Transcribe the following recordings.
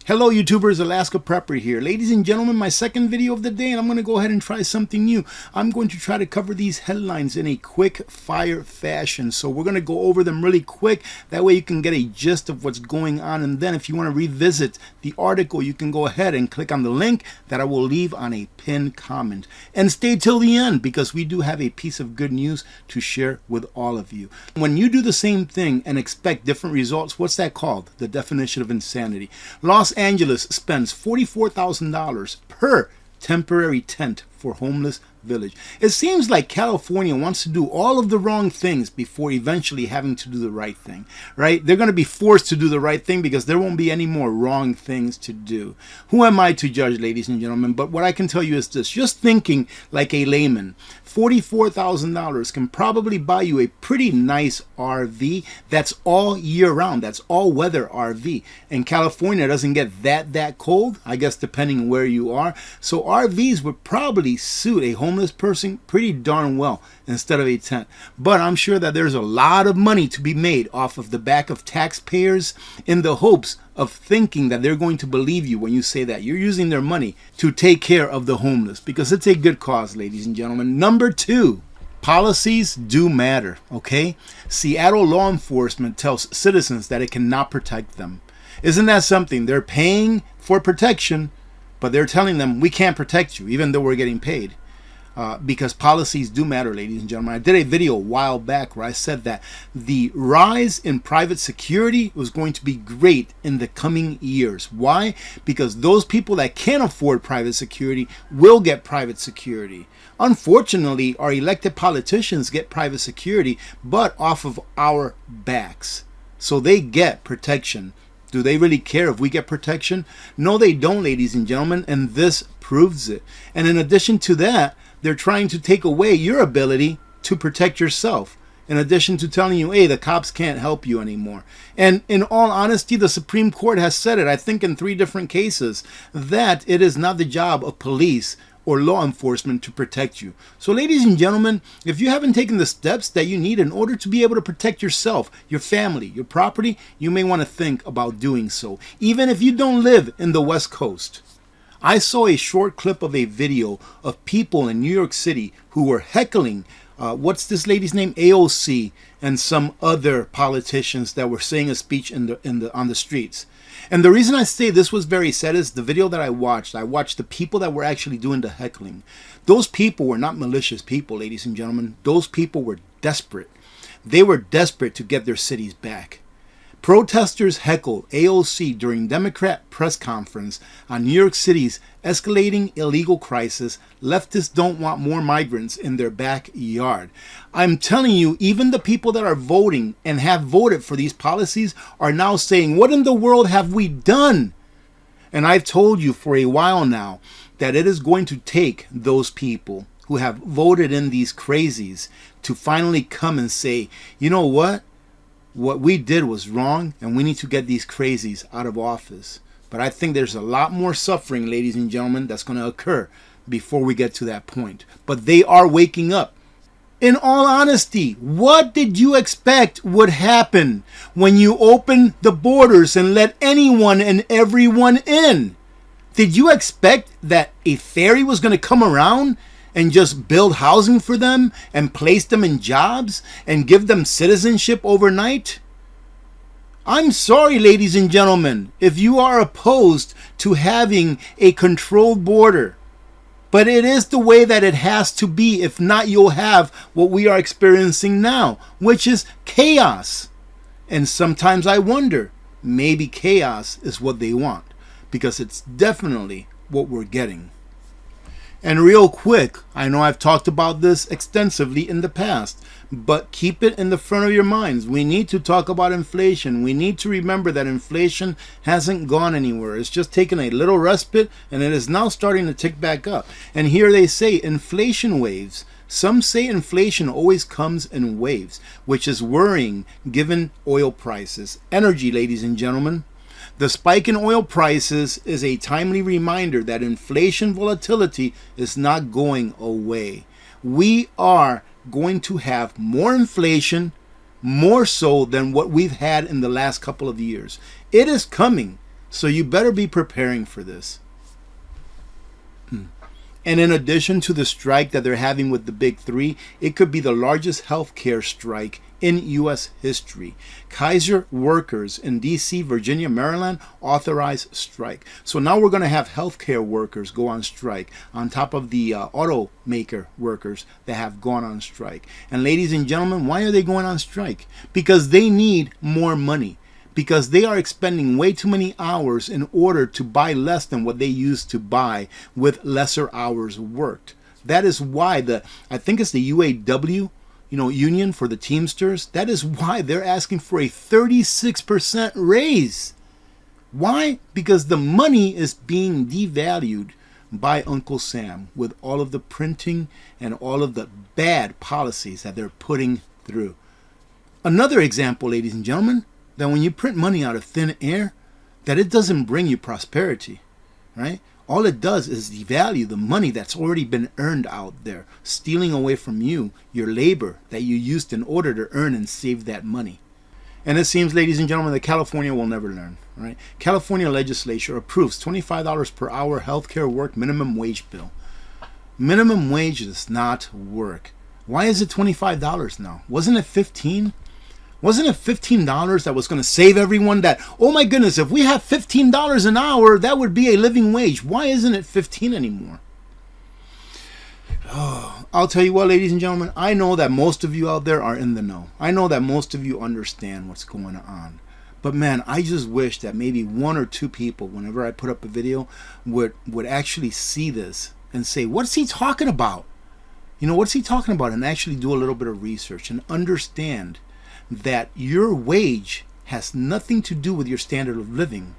Hello YouTubers, Alaska Prepper here. Ladies and gentlemen, my second video of the day, and I'm going to go ahead and try something new. I'm going to try to cover these headlines in a quick fire fashion. So we're going to go over them really quick. That way you can get a gist of what's going on. And then if you want to revisit the article, you can go ahead and click on the link that I will leave on a pinned comment. And stay till the end because we do have a piece of good news to share with all of you. When you do the same thing and expect different results, what's that called? The definition of insanity. Los Angeles spends $44,000 per temporary tent for homeless village. It seems like California wants to do all of the wrong things before eventually having to do the right thing, right? They're going to be forced to do the right thing because there won't be any more wrong things to do. Who am I to judge, ladies and gentlemen? But what I can tell you is this, just thinking like a layman, $44,000 can probably buy you a pretty nice RV that's all year round. That's all weather RV. And California doesn't get that cold, I guess, depending where you are. So RVs would probably suit a homeless person pretty darn well instead of a tent. But I'm sure that there's a lot of money to be made off of the back of taxpayers in the hopes of thinking that they're going to believe you when you say that. You're using their money to take care of the homeless because it's a good cause, ladies and gentlemen. Number two, policies do matter, okay? Seattle law enforcement tells citizens that it cannot protect them. Isn't that something? They're paying for protection, but they're telling them we can't protect you even though we're getting paid. Because policies do matter, ladies and gentlemen. I did a video a while back where I said that the rise in private security was going to be great in the coming years. Why? Because those people that can't afford private security will get private security. Unfortunately, our elected politicians get private security, but off of our backs. So they get protection. Do they really care if we get protection? No, they don't, ladies and gentlemen, and this proves it. And in addition to that, they're trying to take away your ability to protect yourself, in addition to telling you, hey, the cops can't help you anymore. And in all honesty, the Supreme Court has said it, I think in 3 different cases, that it is not the job of police or law enforcement to protect you. So ladies and gentlemen, if you haven't taken the steps that you need in order to be able to protect yourself, your family, your property, you may want to think about doing so, even if you don't live in the West Coast. I saw a short clip of a video of people in New York City who were heckling, what's this lady's name? N.Y.C. and some other politicians that were saying a speech on the streets. And the reason I say this was very sad is the video that I watched the people that were actually doing the heckling. Those people were not malicious people, ladies and gentlemen. Those people were desperate. They were desperate to get their cities back. Protesters heckled N.Y.C. during Democrat press conference on New York City's escalating illegal crisis. Leftists don't want more migrants in their backyard. I'm telling you, even the people that are voting and have voted for these policies are now saying, what in the world have we done? And I've told you for a while now that it is going to take those people who have voted in these crazies to finally come and say, you know what? What we did was wrong, and we need to get these crazies out of office. But I think there's a lot more suffering, ladies and gentlemen, that's going to occur before we get to that point. But they are waking up. In all honesty, what did you expect would happen when you opened the borders and let anyone and everyone in? Did you expect that a ferry was going to come around and just build housing for them and place them in jobs and give them citizenship overnight? I'm sorry, ladies and gentlemen, if you are opposed to having a controlled border, but it is the way that it has to be. If not, you'll have what we are experiencing now, which is chaos. And sometimes I wonder, maybe chaos is what they want, because it's definitely what we're getting. And real quick, I know I've talked about this extensively in the past, but keep it in the front of your minds. We need to talk about inflation. We need to remember that inflation hasn't gone anywhere. It's just taken a little respite, and it is now starting to tick back up. And here they say inflation waves. Some say inflation always comes in waves, which is worrying given oil prices. Energy, ladies and gentlemen. The spike in oil prices is a timely reminder that inflation volatility is not going away. We are going to have more inflation, more so than what we've had in the last couple of years. It is coming. So you better be preparing for this. And in addition to the strike that they're having with the big three, it could be the largest healthcare strike in U.S. history. Kaiser workers in D.C., Virginia, Maryland authorized strike. So now we're going to have healthcare workers go on strike on top of the automaker workers that have gone on strike. And ladies and gentlemen, why are they going on strike? Because they need more money. Because they are expending way too many hours in order to buy less than what they used to buy with lesser hours worked. That is why I think it's the UAW, union for the Teamsters. That is why they're asking for a 36% raise. Why? Because the money is being devalued by Uncle Sam with all of the printing and all of the bad policies that they're putting through. Another example, ladies and gentlemen, that when you print money out of thin air, that it doesn't bring you prosperity, right? All it does is devalue the money that's already been earned out there, stealing away from you your labor that you used in order to earn and save that money. And it seems, ladies and gentlemen, that California will never learn, right? California legislature approves $25 per hour healthcare work minimum wage bill. Minimum wage does not work. Why is it $25 now? Wasn't it $15? Wasn't it $15 that was going to save everyone? That, oh my goodness, if we have $15 an hour, that would be a living wage. Why isn't it $15 anymore? Oh, I'll tell you what, ladies and gentlemen, I know that most of you out there are in the know. I know that most of you understand what's going on. But man, I just wish that maybe one or two people, whenever I put up a video, would actually see this and say, what's he talking about? What's he talking about? And actually do a little bit of research and understand that your wage has nothing to do with your standard of living.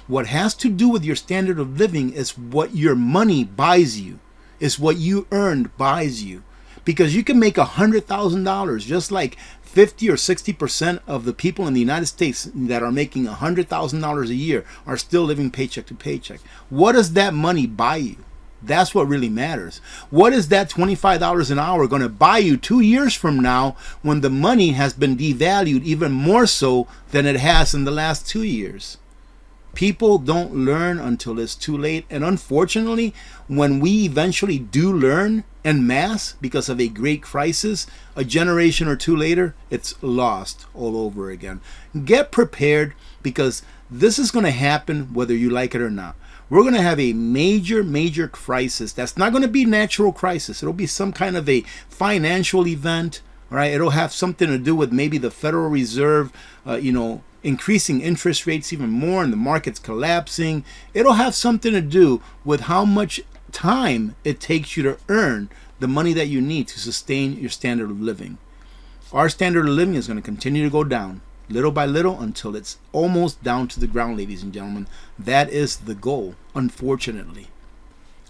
What has to do with your standard of living is what your money buys you, is what you earned buys you. Because you can make $100,000, just like 50 or 60% of the people in the United States that are making $100,000 a year are still living paycheck to paycheck. What does that money buy you? That's what really matters. What is that $25 an hour going to buy you 2 years from now when the money has been devalued even more so than it has in the last 2 years? People don't learn until it's too late. And unfortunately, when we eventually do learn en masse because of a great crisis, a generation or two later, it's lost all over again. Get prepared, because this is going to happen whether you like it or not. We're going to have a major crisis. That's not going to be a natural crisis. It'll be some kind of a financial event, right? It'll have something to do with maybe the Federal Reserve, increasing interest rates even more and the markets collapsing. It'll have something to do with how much time it takes you to earn the money that you need to sustain your standard of living. Our standard of living is going to continue to go down, little by little, until it's almost down to the ground, ladies and gentlemen. That is the goal, unfortunately.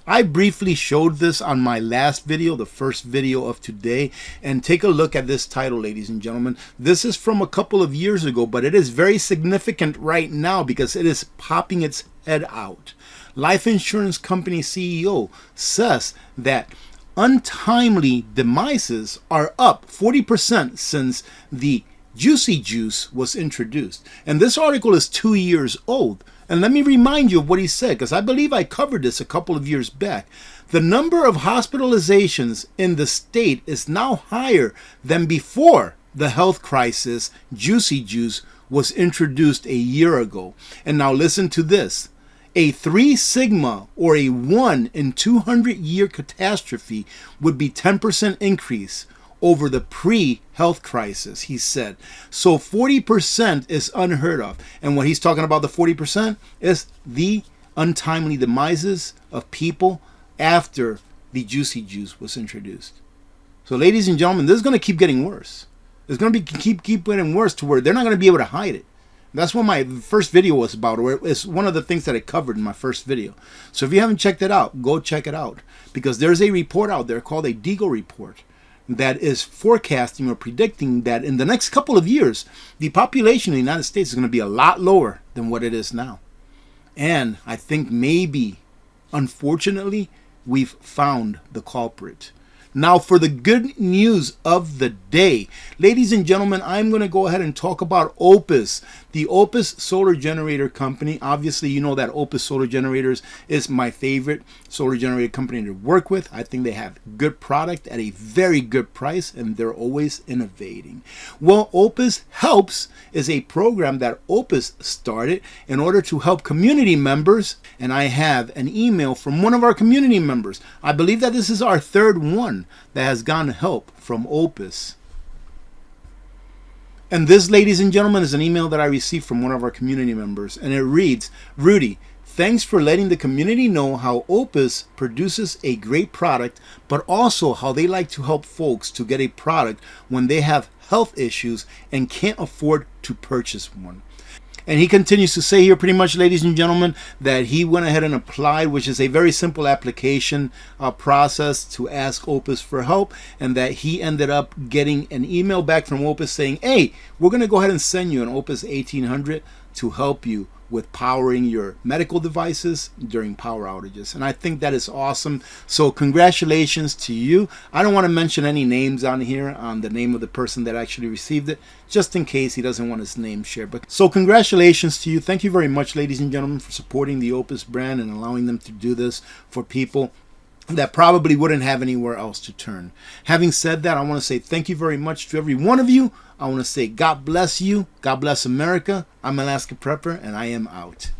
I briefly showed this on my last video, the first video of today, and take a look at this title, ladies and gentlemen. This is from a couple of years ago, but it is very significant right now because it is popping its head out. Life insurance company CEO says that untimely demises are up 40% since the Juicy Juice was introduced. And this article is 2 years old. And let me remind you of what he said, because I believe I covered this a couple of years back. The number of hospitalizations in the state is now higher than before the health crisis Juicy Juice was introduced a year ago. And now listen to this. A 3 sigma, or a 1 in 200 year catastrophe, would be 10% increase over the pre-health crisis, he said. So 40% is unheard of. And what he's talking about, the 40%, is the untimely demises of people after the Juicy Juice was introduced. So ladies and gentlemen, this is going to keep getting worse. It's going to be keep getting worse to where they're not going to be able to hide it. That's what my first video was about, or it's one of the things that I covered in my first video. So if you haven't checked it out, go check it out. Because there's a report out there called a Deagle report that is forecasting or predicting that in the next couple of years, the population in the United States is going to be a lot lower than what it is now. And I think maybe, unfortunately, we've found the culprit. Now for the good news of the day. Ladies and gentlemen, I'm going to go ahead and talk about Oupes. The Oupes solar generator company, obviously you know that Oupes solar generators is my favorite solar generator company to work with. I think they have good product at a very good price, and they're always innovating. Well, Oupes Helps is a program that Oupes started in order to help community members, and I have an email from one of our community members. I believe that this is our third one that has gotten help from Oupes. And this, ladies and gentlemen, is an email that I received from one of our community members. And it reads, Rudy, thanks for letting the community know how Oupes produces a great product, but also how they like to help folks to get a product when they have health issues and can't afford to purchase one. And he continues to say here pretty much, ladies and gentlemen, that he went ahead and applied, which is a very simple application process to ask Oupes for help, and that he ended up getting an email back from Oupes saying, hey, we're going to go ahead and send you an Oupes 1800 to help you with powering your medical devices during power outages. And I think that is awesome. So congratulations to you. I don't want to mention any names on here, on the name of the person that actually received it, just in case he doesn't want his name shared. But so congratulations to you. Thank you very much, ladies and gentlemen, for supporting the Oupes brand and allowing them to do this for people that probably wouldn't have anywhere else to turn. Having said that, I want to say thank you very much to every one of you. I want to say God bless you. God bless America. I'm Alaska Prepper, and I am out.